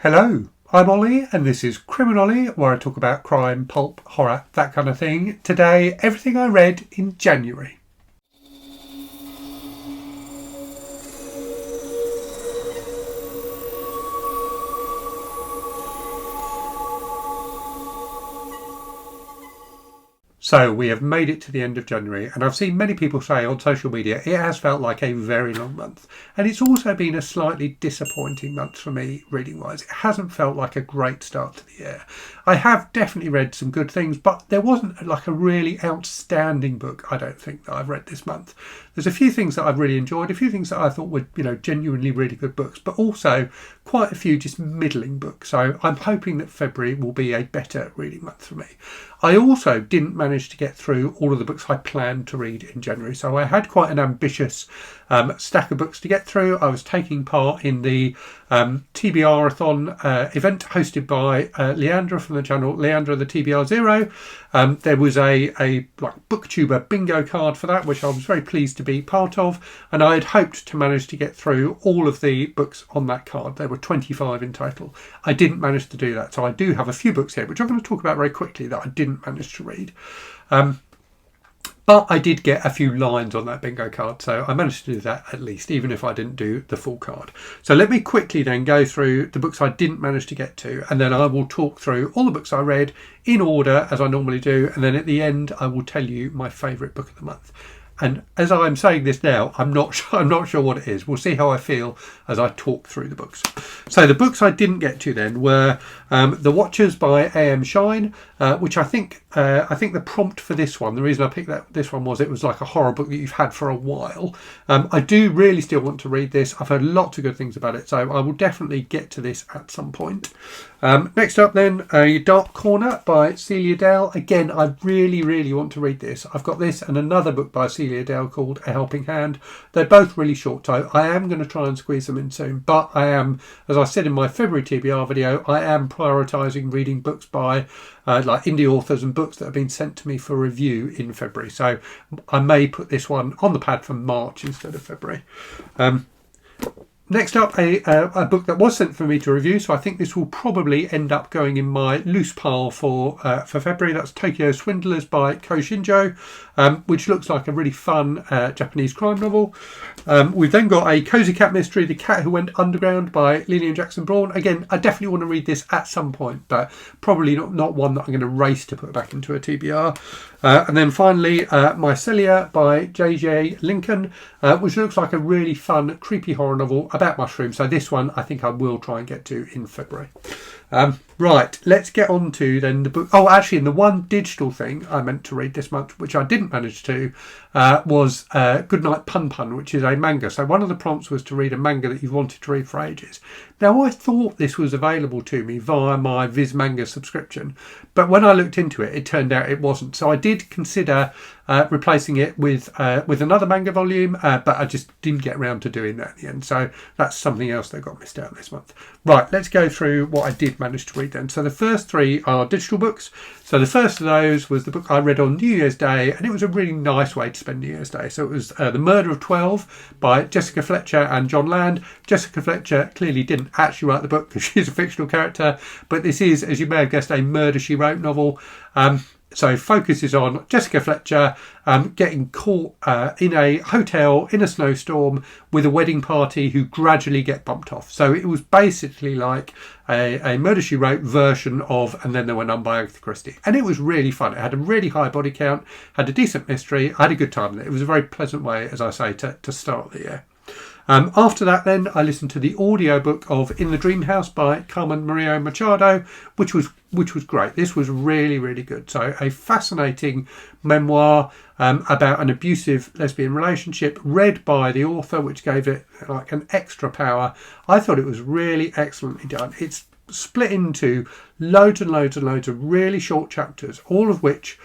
Hello, I'm Ollie and this is CriminOlly, where I talk about crime, pulp, horror, that kind of thing. Today, everything I read in January. So we have made it to the end of January, and I've seen many people say on social media it has felt like a very long month, and it's also been a slightly disappointing month for me reading wise. It hasn't felt like a great start to the year. I have definitely read some good things, but there wasn't like a really outstanding book, I don't think, that I've read this month. There's a few things that I've really enjoyed, a few things that I thought were, genuinely really good books, but also quite a few just middling books. So I'm hoping that February will be a better reading month for me. I also didn't manage to get through all of the books I planned to read in January. So I had quite an ambitious stack of books to get through. I was taking part in the TBR-a-thon event hosted by Leandra from the channel Leandra the TBR Zero. There was a booktuber bingo card for that, which I was very pleased to be part of, and I had hoped to manage to get through all of the books on that card. There were 25 in total. I didn't manage to do that, so I do have a few books here which I'm going to talk about very quickly that I didn't manage to read. But I did get a few lines on that bingo card, so I managed to do that at least, even if I didn't do the full card. So let me quickly then go through the books I didn't manage to get to, and then I will talk through all the books I read in order as I normally do, and then at the end I will tell you my favourite book of the month. And as I'm saying this now, I'm not sure what it is. We'll see how I feel as I talk through the books. So the books I didn't get to then were The Watchers by A.M. Shine, which I think the prompt for this one, the reason I picked this one was it was like a horror book that you've had for a while. I do really still want to read this. I've heard lots of good things about it, so I will definitely get to this at some point. Next up then, A Dark Corner by Celia Dale. Again, I really want to read this. I've got this and another book by Celia Dale called A Helping Hand. They're both really short, so I am going to try and squeeze them in soon, but I am, as I said in my February TBR video, I am prioritising reading books by like indie authors and books that have been sent to me for review in February, so I may put this one on the pad for March instead of February. Next up, a book that was sent for me to review, so I think this will probably end up going in my loose pile for February. That's Tokyo Swindlers by Ko Shinjo, which looks like a really fun Japanese crime novel. We've then got a Cozy Cat mystery, The Cat Who Went Underground by Lillian Jackson Braun. Again, I definitely want to read this at some point, but probably not one that I'm going to race to put back into a TBR. And then finally, Mycelia by J.J. Lincoln, which looks like a really fun, creepy horror novel about mushrooms. So this one I think I will try and get to in February. Right, let's get on to then the book. Oh, actually, and the one digital thing I meant to read this month, which I didn't manage to, was Goodnight Pun Pun, which is a manga. So one of the prompts was to read a manga that you've wanted to read for ages. Now, I thought this was available to me via my Viz Manga subscription, but when I looked into it, it turned out it wasn't. So I did consider replacing it with another manga volume, but I just didn't get around to doing that in the end. So that's something else that got missed out this month. Right, let's go through what I did manage to read then. So the first three are digital books. So the first of those was the book I read on New Year's Day, and it was a really nice way to spend New Year's Day. So it was The Murder of 12 by Jessica Fletcher and John Land. Jessica Fletcher clearly didn't actually write the book because she's a fictional character, but this is, as you may have guessed, a Murder, She Wrote novel. So focuses on Jessica Fletcher getting caught in a hotel in a snowstorm with a wedding party who gradually get bumped off. So it was basically like a Murder, She Wrote version of And Then There Were None by Agatha Christie. And it was really fun. It had a really high body count, had a decent mystery. I had a good time with it. It was a very pleasant way, as I say, to start the year. After that then, I listened to the audiobook of In the Dream House by Carmen Machado, which was great. This was really good. So a fascinating memoir about an abusive lesbian relationship, read by the author, which gave it like an extra power. I thought it was really excellently done. It's split into loads and loads of really short chapters, all of which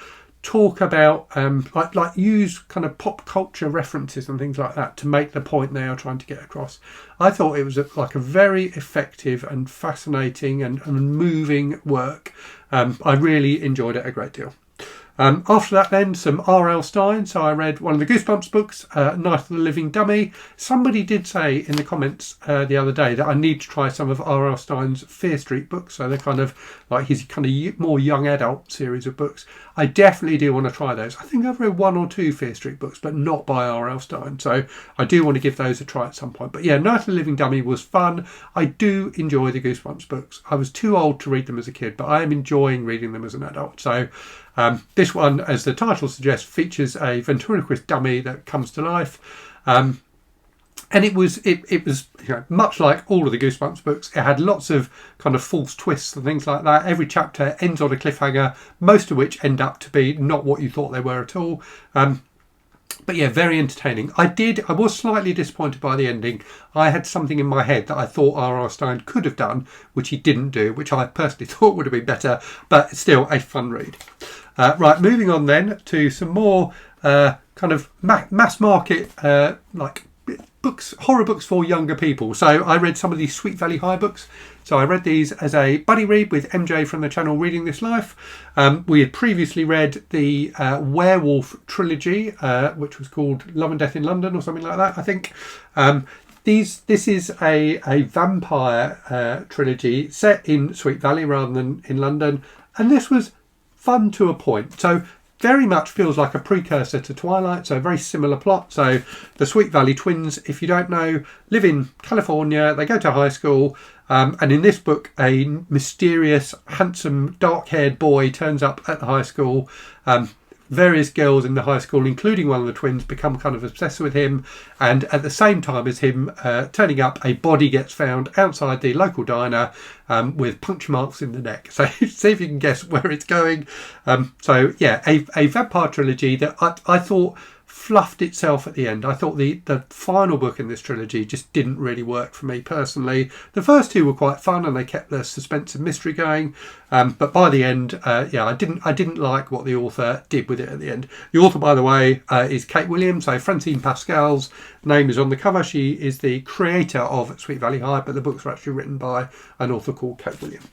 talk about like use kind of pop culture references and things like that to make the point they are trying to get across. I thought it was like a very effective and fascinating and moving work. I really enjoyed it a great deal. After that then, some R.L. Stine. So I read one of the Goosebumps books, Night of the Living Dummy. Somebody did say in the comments the other day that I need to try some of R.L. Stine's Fear Street books. So they're kind of like his kind of more young adult series of books. I definitely do want to try those. I think I've read 1 or 2 Fear Street books, but not by R.L. Stine. So I do want to give those a try at some point. But yeah, Night of the Living Dummy was fun. I do enjoy the Goosebumps books. I was too old to read them as a kid, but I am enjoying reading them as an adult. So this one, as the title suggests, features a ventriloquist dummy that comes to life. And it was much like all of the Goosebumps books. It had lots of kind of false twists and things like that. Every chapter ends on a cliffhanger, most of which end up to be not what you thought they were at all. But yeah, very entertaining. I was slightly disappointed by the ending. I had something in my head that I thought R.R. Stine could have done, which he didn't do, which I personally thought would have been better, but still a fun read. Right, moving on then to some more kind of mass market like books, horror books for younger people. So I read some of these Sweet Valley High books. So I read these as a buddy read with MJ from the channel Reading This Life. We had previously read the Werewolf trilogy, which was called Love and Death in London or something like that, I think. This is a vampire trilogy set in Sweet Valley rather than in London. And this was fun to a point. So very much feels like a precursor to Twilight, so a very similar plot. So the Sweet Valley twins, if you don't know, live in California. They go to high school, and in this book, a mysterious, handsome, dark-haired boy turns up at the high school. Various girls in the high school, including one of the twins, become kind of obsessed with him. And at the same time as him turning up, a body gets found outside the local diner with puncture marks in the neck. So see if you can guess where it's going. So yeah, a vampire trilogy that I thought fluffed itself at the end. I thought the final book in this trilogy just didn't really work for me personally. The first 2 were quite fun and they kept the suspense and mystery going, but by the end, yeah, I didn't like what the author did with it at the end. The author, by the way, is Kate Williams. So Francine Pascal's name is on the cover. She is the creator of Sweet Valley High, but the books are actually written by an author called Kate Williams.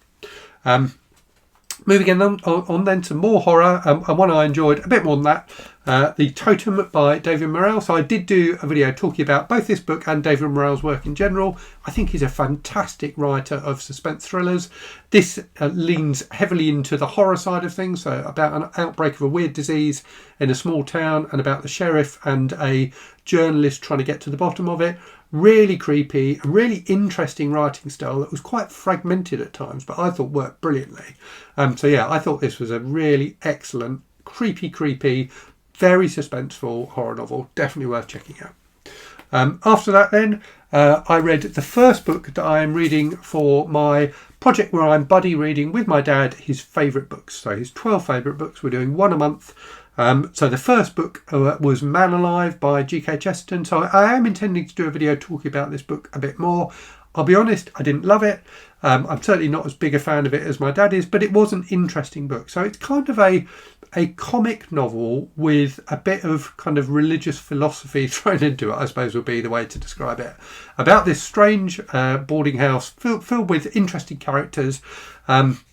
Moving on then to more horror, and one I enjoyed a bit more than that, The Totem by David Morrell. So I did do a video talking about both this book and David Morrell's work in general. I think he's a fantastic writer of suspense thrillers. This leans heavily into the horror side of things, so about an outbreak of a weird disease in a small town and about the sheriff and a journalist trying to get to the bottom of it. Really creepy, a really interesting writing style that was quite fragmented at times, but I thought worked brilliantly. So yeah, I thought this was a really excellent, creepy, very suspenseful horror novel. Definitely worth checking out. After that then, I read the first book that I am reading for my project where I'm buddy reading with my dad his favourite books. So his 12 favourite books. We're doing one a month. So the first book was Manalive by GK Chesterton. So I am intending to do a video talking about this book a bit more. I'll be honest, I didn't love it. I'm certainly not as big a fan of it as my dad is, but it was an interesting book. So it's kind of a comic novel with a bit of kind of religious philosophy thrown into it, I suppose would be the way to describe it. About this strange boarding house filled with interesting characters.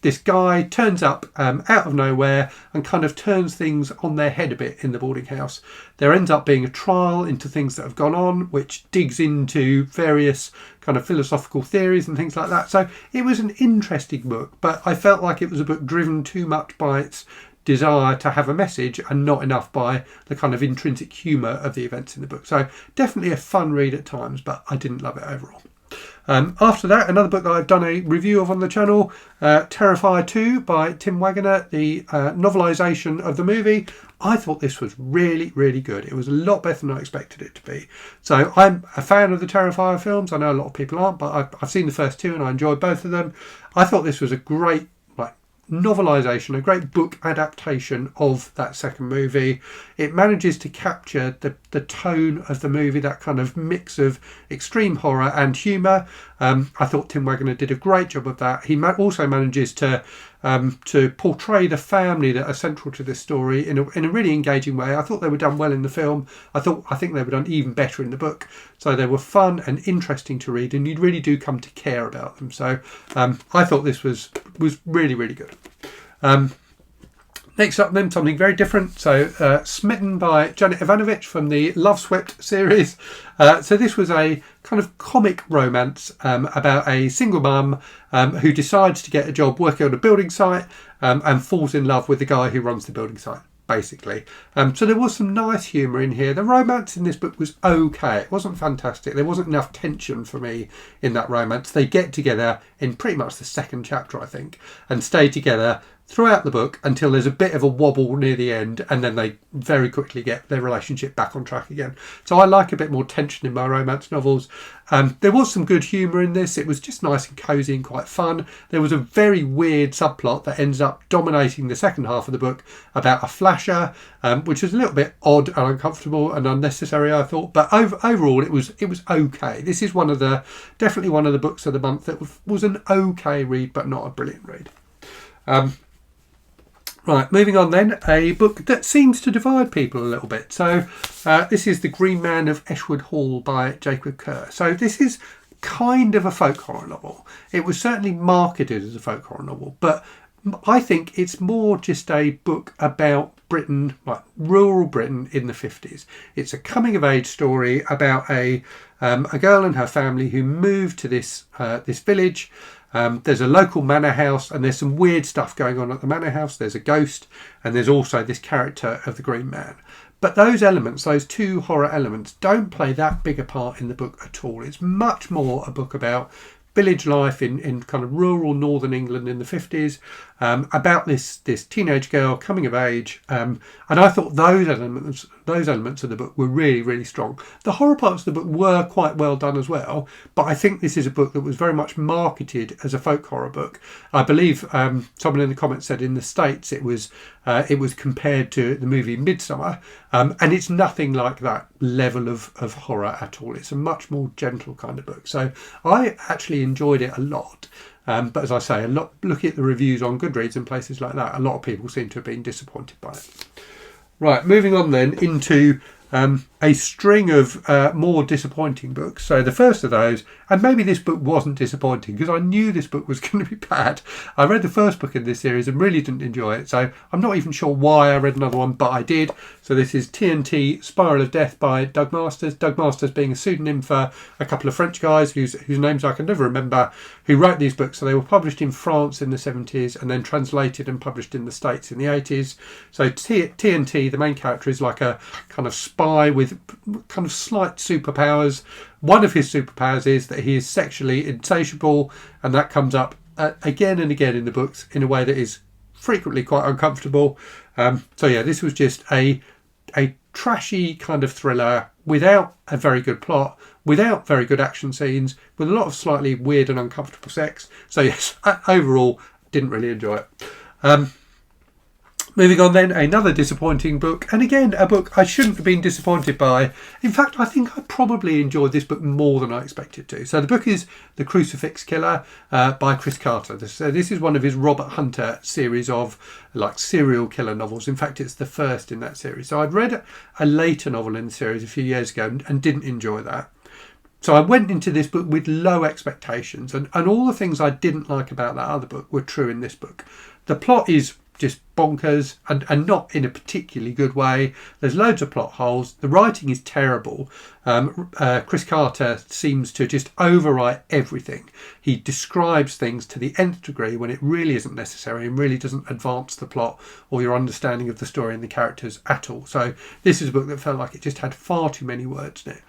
This guy turns up out of nowhere and kind of turns things on their head a bit in the boarding house. There ends up being a trial into things that have gone on, which digs into various kind of philosophical theories and things like that. So it was an interesting book, but I felt like it was a book driven too much by its desire to have a message and not enough by the kind of intrinsic humour of the events in the book. So definitely a fun read at times, but I didn't love it overall. After that, another book that I've done a review of on the channel, Terrifier 2 by Tim Waggoner, the novelisation of the movie. I thought this was really, really good. It was a lot better than I expected it to be. So I'm a fan of the Terrifier films. I know a lot of people aren't, but I've seen the first 2 and I enjoyed both of them. I thought this was a great novelisation, a great book adaptation of that second movie. It manages to capture the tone of the movie, that kind of mix of extreme horror and humour. I thought Tim Waggoner did a great job of that. He also manages to portray the family that are central to this story in a really engaging way. I thought they were done well in the film. I think they were done even better in the book. So they were fun and interesting to read, and you really do come to care about them. So I thought this was really, really good. Next up then, something very different. So Smitten by Janet Evanovitch from the Love Swept series. So this was a kind of comic romance about a single mum who decides to get a job working on a building site and falls in love with the guy who runs the building site, basically. So there was some nice humour in here. The romance in this book was okay. It wasn't fantastic. There wasn't enough tension for me in that romance. They get together in pretty much the second chapter, I think, and stay together throughout the book until there's a bit of a wobble near the end, and then they very quickly get their relationship back on track again. So I like a bit more tension in my romance novels. There was some good humour in this. It was just nice and cosy and quite fun. There was a very weird subplot that ends up dominating the second half of the book about a flasher, which was a little bit odd and uncomfortable and unnecessary, I thought. But overall, it was okay. This is definitely one of the books of the month that was an okay read, but not a brilliant read. Right, moving on then, a book that seems to divide people a little bit. So this is The Green Man of Eshwood Hall by Jacob Kerr. So this is kind of a folk horror novel. It was certainly marketed as a folk horror novel, but I think it's more just a book about Britain, like rural Britain in the 50s. It's a coming of age story about a girl and her family who moved to this village. There's a local manor house, and there's some weird stuff going on at the manor house. There's a ghost, and there's also this character of the Green Man. But those elements, those two horror elements, don't play that big a part in the book at all. It's much more a book about village life in kind of rural northern England in the 50s, about this teenage girl coming of age, and I thought those elements of the book were really, really strong. The horror parts of the book were quite well done as well, but I think this is a book that was very much marketed as a folk horror book. I believe someone in the comments said in the States it was compared to the movie Midsummer, and it's nothing like that level of horror at all. It's a much more gentle kind of book. So I actually enjoyed it a lot. But as I say, looking at the reviews on Goodreads and places like that, a lot of people seem to have been disappointed by it. Right, moving on then into a string of more disappointing books. So the first of those, and maybe this book wasn't disappointing because I knew this book was going to be bad. I read the first book in this series and really didn't enjoy it. So I'm not even sure why I read another one, but I did. So this is TNT Spiral of Death by Doug Masters. Doug Masters being a pseudonym for a couple of French guys whose names I can never remember, who wrote these books. So they were published in France in the 70s and then translated and published in the States in the 80s. So TNT, the main character, is like a kind of spy with kind of slight superpowers. One of his superpowers is that he is sexually insatiable, and that comes up again and again in the books in a way that is frequently quite uncomfortable. So yeah, this was just a trashy kind of thriller without a very good plot, without very good action scenes, with a lot of slightly weird and uncomfortable sex. So yes, overall, didn't really enjoy it. Moving on then, another disappointing book, and again a book I shouldn't have been disappointed by. In fact, I think I probably enjoyed this book more than I expected to. So the book is The Crucifix Killer by Chris Carter. This is one of his Robert Hunter series of like serial killer novels. In fact, it's the first in that series. So I'd read a later novel in the series a few years ago and didn't enjoy that. So I went into this book with low expectations, and all the things I didn't like about that other book were true in this book. The plot is just bonkers and not in a particularly good way. There's loads of plot holes. The writing is terrible. Chris Carter seems to just overwrite everything. He describes things to the nth degree when it really isn't necessary and really doesn't advance the plot or your understanding of the story and the characters at all. So this is a book that felt like it just had far too many words in it.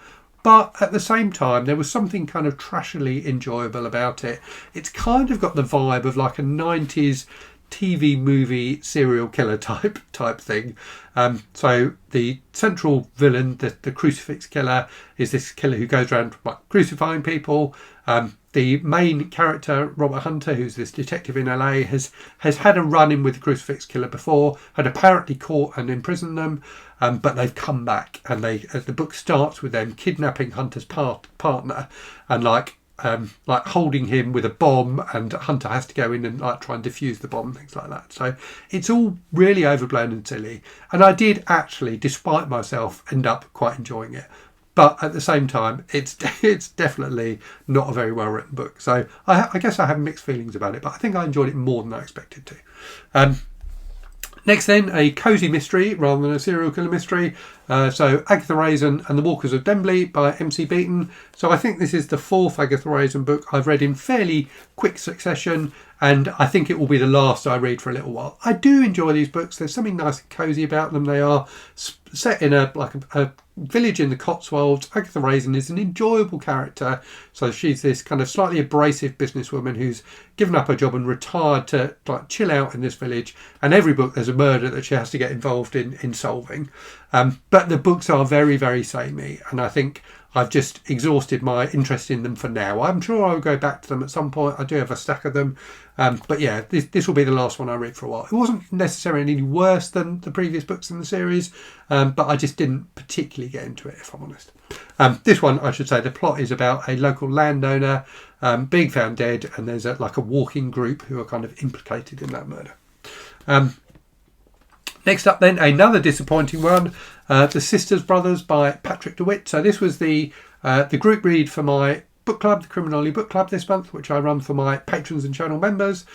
But at the same time, there was something kind of trashily enjoyable about it. It's kind of got the vibe of like a 90s TV movie serial killer type thing. So the central villain, the Crucifix Killer, is this killer who goes around crucifying people. The main character, Robert Hunter, who's this detective in LA, has had a run-in with the Crucifix Killer before, had apparently caught and imprisoned them, but they've come back, and the book starts with them kidnapping Hunter's partner and holding him with a bomb, and Hunter has to go in and try and defuse the bomb, things like that. So it's all really overblown and silly, and I did actually, despite myself, end up quite enjoying it. But at the same time, it's definitely not a very well written book. So I guess I have mixed feelings about it, but I think I enjoyed it more than I expected to. Next then, a cosy mystery rather than a serial killer mystery. So Agatha Raisin and the Walkers of Dembley by MC Beaton. So I think this is the 4th Agatha Raisin book I've read in fairly quick succession, and I think it will be the last I read for a little while. I do enjoy these books. There's something nice and cosy about them. They are set in a village in the Cotswolds. Agatha Raisin is an enjoyable character. So she's this kind of slightly abrasive businesswoman who's given up her job and retired to like chill out in this village. And every book there's a murder that she has to get involved in solving. But the books are very, very samey, and I think I've just exhausted my interest in them for now. I'm sure I'll go back to them at some point. I do have a stack of them. But yeah, this will be the last one I read for a while. It wasn't necessarily any worse than the previous books in the series, but I just didn't particularly get into it, if I'm honest. This one, I should say, the plot is about a local landowner being found dead, and there's a walking group who are kind of implicated in that murder. Next up then, another disappointing one, The Sisters Brothers by Patrick DeWitt. So this was the group read for my book club, the CriminOlly book club this month, which I run for my patrons and channel members.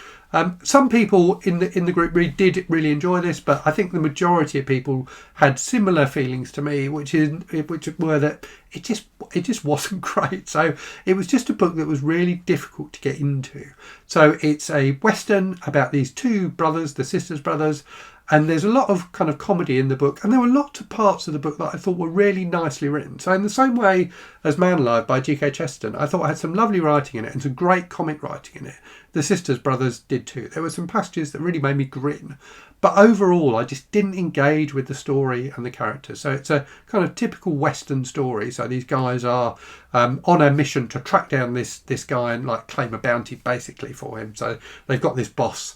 Some people in the group read did really enjoy this, but I think the majority of people had similar feelings to me, which were that it just wasn't great. So it was just a book that was really difficult to get into. So it's a Western about these two brothers, the Sisters Brothers. And there's a lot of kind of comedy in the book. And there were lots of parts of the book that I thought were really nicely written. So in the same way as Manalive by GK Chesterton, I thought I had some lovely writing in it and some great comic writing in it. The Sisters Brothers did too. There were some passages that really made me grin. But overall, I just didn't engage with the story and the characters. So it's a kind of typical Western story. So these guys are on a mission to track down this guy and like claim a bounty basically for him. So they've got this boss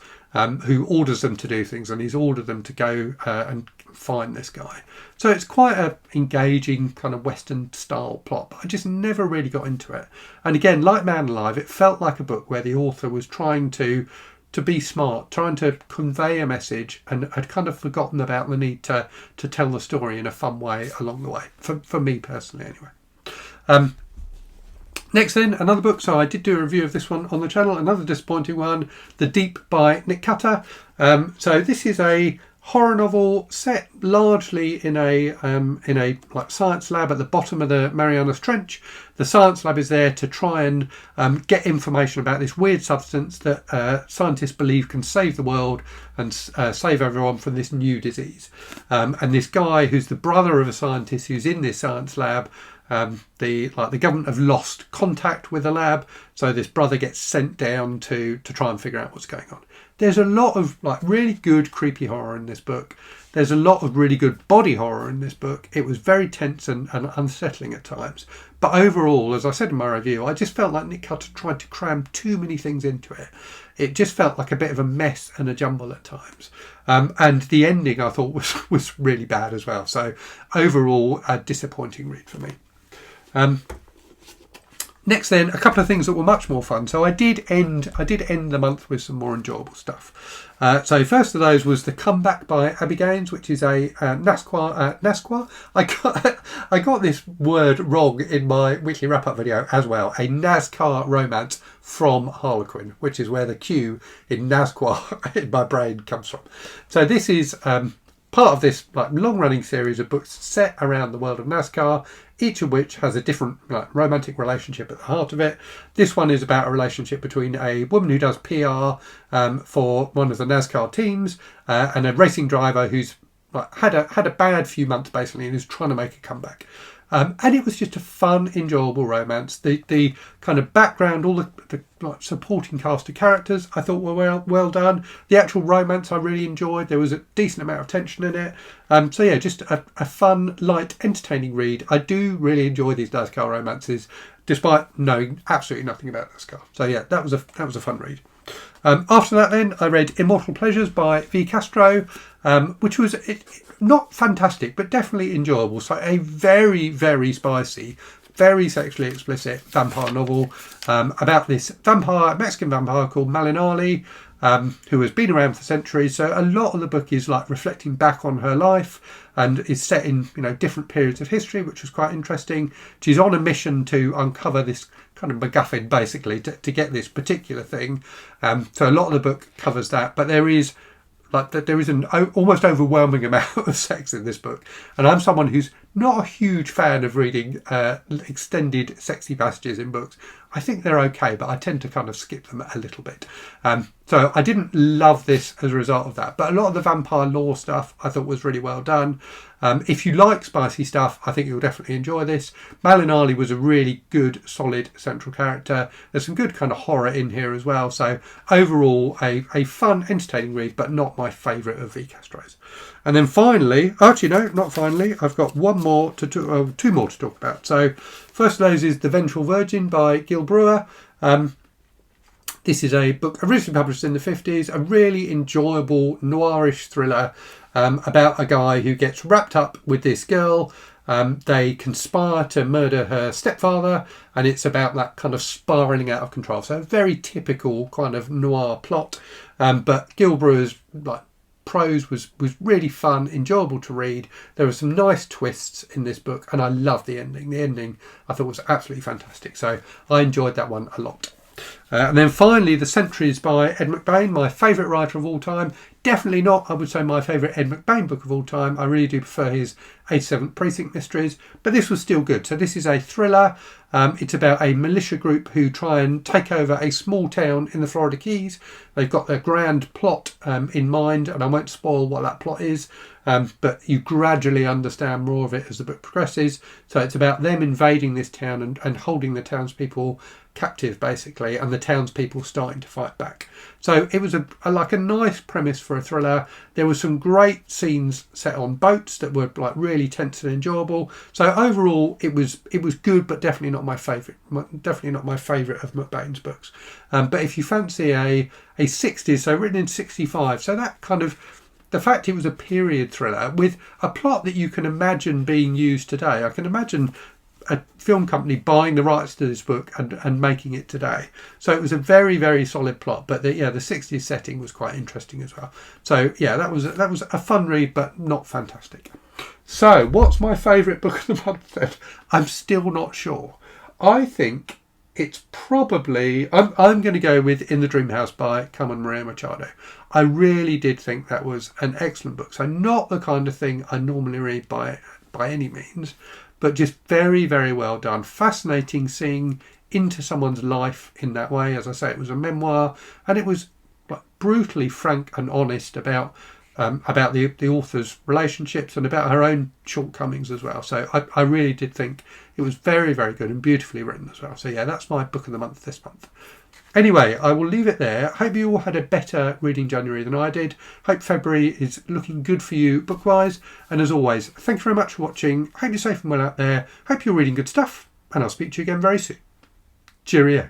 who orders them to do things, and he's ordered them to go and find this guy. So it's quite an engaging kind of Western style plot, but I just never really got into it. And again, like Manalive, it felt like a book where the author was trying to be smart, trying to convey a message, and had kind of forgotten about the need to tell the story in a fun way along the way, for me personally anyway. Next then, another book. So I did do a review of this one on the channel. Another disappointing one, The Deep by Nick Cutter. So this is a horror novel set largely in a like science lab at the bottom of the Marianas Trench. The science lab is there to try and get information about this weird substance that scientists believe can save the world and save everyone from this new disease. And this guy, who's the brother of a scientist who's in this science lab, the government have lost contact with the lab, so this brother gets sent down to try and figure out what's going on. There's a lot of like really good creepy horror in this book. There's a lot of really good body horror in this book. It was very tense and unsettling at times. But overall, as I said in my review, I just felt like Nick Cutter tried to cram too many things into it. It just felt like a bit of a mess and a jumble at times. And the ending I thought was really bad as well. So overall, a disappointing read for me. Next then, a couple of things that were much more fun. So I did end the month with some more enjoyable stuff. So first of those was The Comeback by Abby Gaines, which is a NASCAR. I got this word wrong in my weekly wrap-up video as well. A NASCAR romance from Harlequin, which is where the Q in NASCAR in my brain comes from. So this is part of this like long-running series of books set around the world of NASCAR, each of which has a different romantic relationship at the heart of it. This one is about a relationship between a woman who does PR for one of the NASCAR teams and a racing driver who's had a bad few months basically and is trying to make a comeback. And it was just a fun, enjoyable romance. The kind of background, all the supporting cast of characters I thought were well done. The actual romance I really enjoyed. There was a decent amount of tension in it. So yeah, just a fun, light, entertaining read. I do really enjoy these NASCAR romances, despite knowing absolutely nothing about NASCAR. So yeah, that was a fun read. After that then, I read Immortal Pleasures by V. Castro, which was not fantastic, but definitely enjoyable. So a very, very spicy, very sexually explicit vampire novel about this Mexican vampire called Manalive, who has been around for centuries. So a lot of the book is like reflecting back on her life and is set in different periods of history, which was quite interesting. She's on a mission to uncover this kind of MacGuffin basically to get this particular thing. So a lot of the book covers that, but there is like that there is an almost overwhelming amount of sex in this book, and I'm someone who's not a huge fan of reading extended sexy passages in books. I think they're okay, but I tend to kind of skip them a little bit. So I didn't love this as a result of that, but a lot of the vampire lore stuff I thought was really well done. If you like spicy stuff, I think you'll definitely enjoy this. Manalive was a really good, solid central character. There's some good kind of horror in here as well. So overall, a fun, entertaining read, but not my favourite of V. Castro's. And then finally, actually no, not finally, I've got two more to talk about. So first of those is The Vengeful Virgin by Gil Brewer. This is a book originally published in the 50s, a really enjoyable noirish thriller about a guy who gets wrapped up with this girl. They conspire to murder her stepfather, and it's about that kind of spiralling out of control. So a very typical kind of noir plot, but Gil Brewer's prose was really fun, enjoyable to read. There were some nice twists in this book, and I loved the ending. The ending I thought was absolutely fantastic, so I enjoyed that one a lot. And then finally, The Sentries by Ed McBain, my favourite writer of all time. Definitely not, I would say, my favourite Ed McBain book of all time. I really do prefer his 87th Precinct Mysteries, but this was still good. So this is a thriller. It's about a militia group who try and take over a small town in the Florida Keys. They've got their grand plot in mind, and I won't spoil what that plot is, but you gradually understand more of it as the book progresses. So it's about them invading this town and holding the townspeople captive, basically, and the townspeople starting to fight back. So it was a nice premise for a thriller. There were some great scenes set on boats that were really tense and enjoyable. So overall, it was good, but definitely not my favourite. Definitely not my favourite of McBain's books. But if you fancy a 60s, so written in 65, so that kind of, the fact it was a period thriller with a plot that you can imagine being used today. I can imagine a film company buying the rights to this book and making it today. So it was a very, very solid plot, but the 60s setting was quite interesting as well. So yeah, that was a fun read, but not fantastic. So what's my favourite book of the month then? I'm still not sure. I think it's probably, I'm going to go with In the Dream House by Carmen Machado. I really did think that was an excellent book. So not the kind of thing I normally read by any means, but just very, very well done. Fascinating seeing into someone's life in that way. As I say, it was a memoir, and it was brutally frank and honest about the author's relationships and about her own shortcomings as well. So I really did think it was very, very good and beautifully written as well. So yeah, that's my book of the month this month. Anyway, I will leave it there. Hope you all had a better reading January than I did. Hope February is looking good for you book-wise. And as always, thank you very much for watching. Hope you're safe and well out there. Hope you're reading good stuff. And I'll speak to you again very soon. Cheerio.